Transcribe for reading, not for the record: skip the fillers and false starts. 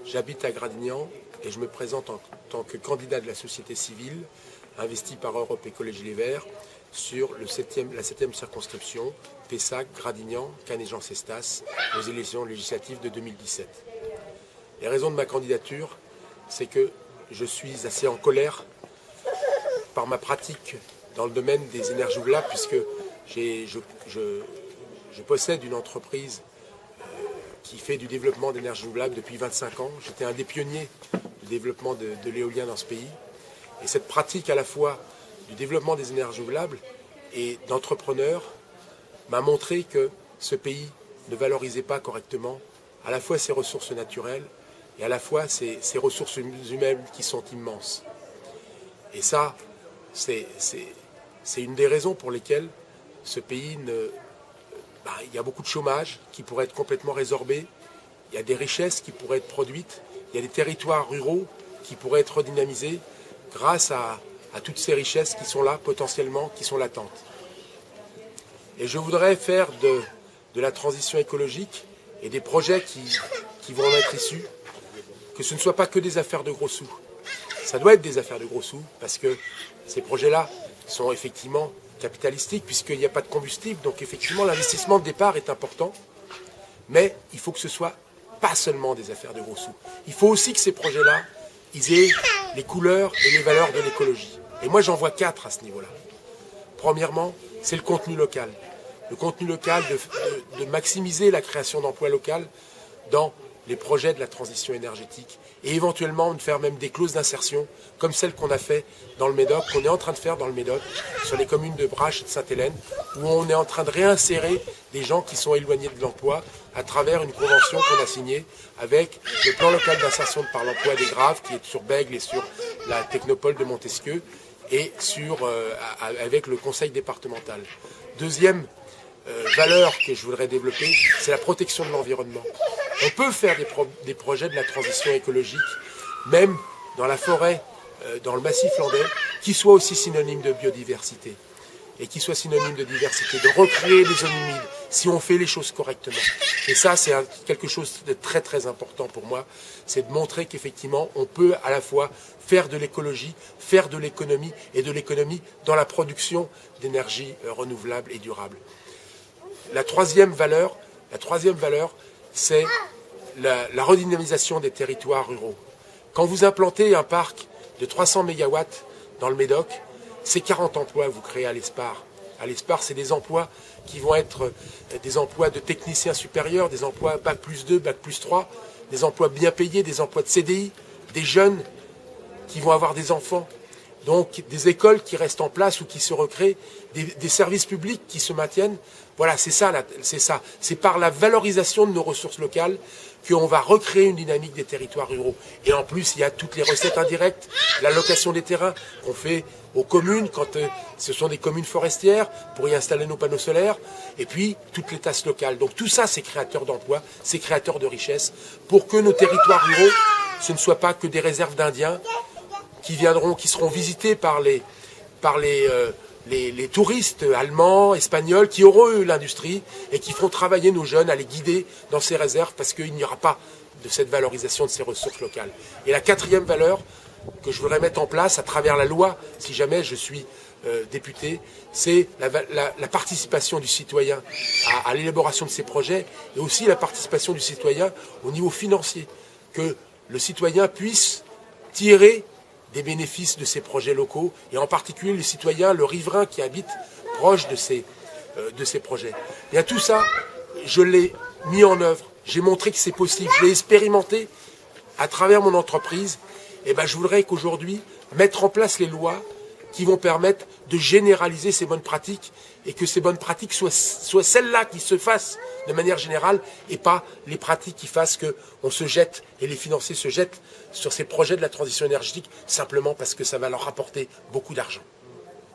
J'habite à Gradignan et je me présente en tant que candidat de la société civile investi par Europe Écologie Les Verts sur la 7e circonscription, Pessac, Gradignan, Canet-Jean-Cestas, aux élections législatives de 2017. Les raisons de ma candidature, c'est que je suis assez en colère par ma pratique dans le domaine des énergies renouvelables, puisque je possède une entreprise qui fait du développement d'énergie renouvelable depuis 25 ans. J'étais un des pionniers du développement de l'éolien dans ce pays. Et cette pratique à la fois du développement des énergies renouvelables et d'entrepreneurs m'a montré que ce pays ne valorisait pas correctement à la fois ses ressources naturelles et à la fois ses ressources humaines qui sont immenses. Et ça, c'est une des raisons pour lesquelles ce pays il y a beaucoup de chômage qui pourrait être complètement résorbé, il y a des richesses qui pourraient être produites, il y a des territoires ruraux qui pourraient être redynamisés grâce à toutes ces richesses qui sont là potentiellement, qui sont latentes. Et je voudrais faire de la transition écologique et des projets qui vont en être issus, que ce ne soit pas que des affaires de gros sous. Ça doit être des affaires de gros sous, parce que ces projets-là sont effectivement capitalistiques, puisqu'il n'y a pas de combustible, donc effectivement l'investissement de départ est important, mais il faut que ce soit pas seulement des affaires de gros sous. Il faut aussi que ces projets-là, ils aient les couleurs et les valeurs de l'écologie. Et moi j'en vois 4 à ce niveau-là. Premièrement, c'est le contenu local. Le contenu local, de maximiser la création d'emplois locaux dans les projets de la transition énergétique et éventuellement de faire même des clauses d'insertion comme celle qu'on a fait dans le Médoc, qu'on est en train de faire dans le Médoc, sur les communes de Brache et de Sainte-Hélène, où on est en train de réinsérer des gens qui sont éloignés de l'emploi à travers une convention qu'on a signée avec le plan local d'insertion par l'emploi des Graves, qui est sur Bègles et sur la technopole de Montesquieu, et avec le conseil départemental. Deuxième valeur que je voudrais développer, c'est la protection de l'environnement. On peut faire des projets de la transition écologique, même dans la forêt, dans le massif landais, qui soient aussi synonymes de biodiversité et qui soient synonymes de diversité, de recréer des zones humides, si on fait les choses correctement. Et ça, c'est quelque chose de très très important pour moi, c'est de montrer qu'effectivement, on peut à la fois faire de l'écologie, faire de l'économie, et de l'économie dans la production d'énergie renouvelable et durable. La troisième valeur, c'est la redynamisation des territoires ruraux. Quand vous implantez un parc de 300 MW dans le Médoc, c'est 40 emplois que vous créez à l'ESPAR. À l'ESPAR, c'est des emplois qui vont être des emplois de techniciens supérieurs, des emplois Bac+2, Bac+3, des emplois bien payés, des emplois de CDI, des jeunes qui vont avoir des enfants. Donc des écoles qui restent en place ou qui se recréent, des services publics qui se maintiennent. Voilà, c'est ça. C'est par la valorisation de nos ressources locales qu'on va recréer une dynamique des territoires ruraux. Et en plus, il y a toutes les recettes indirectes, la location des terrains qu'on fait aux communes quand ce sont des communes forestières pour y installer nos panneaux solaires, et puis toutes les tasses locales. Donc tout ça, c'est créateur d'emplois, c'est créateur de richesses, pour que nos territoires ruraux, ce ne soient pas que des réserves d'Indiens qui seront visités par les touristes allemands, espagnols, qui auront eu l'industrie et qui feront travailler nos jeunes à les guider dans ces réserves, parce qu'il n'y aura pas de cette valorisation de ces ressources locales. Et la quatrième valeur que je voudrais mettre en place à travers la loi, si jamais je suis député, c'est la participation du citoyen à l'élaboration de ces projets, et aussi la participation du citoyen au niveau financier, que le citoyen puisse tirer des bénéfices de ces projets locaux, et en particulier le citoyen, le riverain qui habite proche de ces projets. Bien, tout ça, je l'ai mis en œuvre, j'ai montré que c'est possible, je l'ai expérimenté à travers mon entreprise, et je voudrais qu'aujourd'hui, mettre en place les lois qui vont permettre de généraliser ces bonnes pratiques, et que ces bonnes pratiques soient celles-là qui se fassent de manière générale, et pas les pratiques qui fassent qu'on se jette, et les financiers se jettent sur ces projets de la transition énergétique simplement parce que ça va leur rapporter beaucoup d'argent.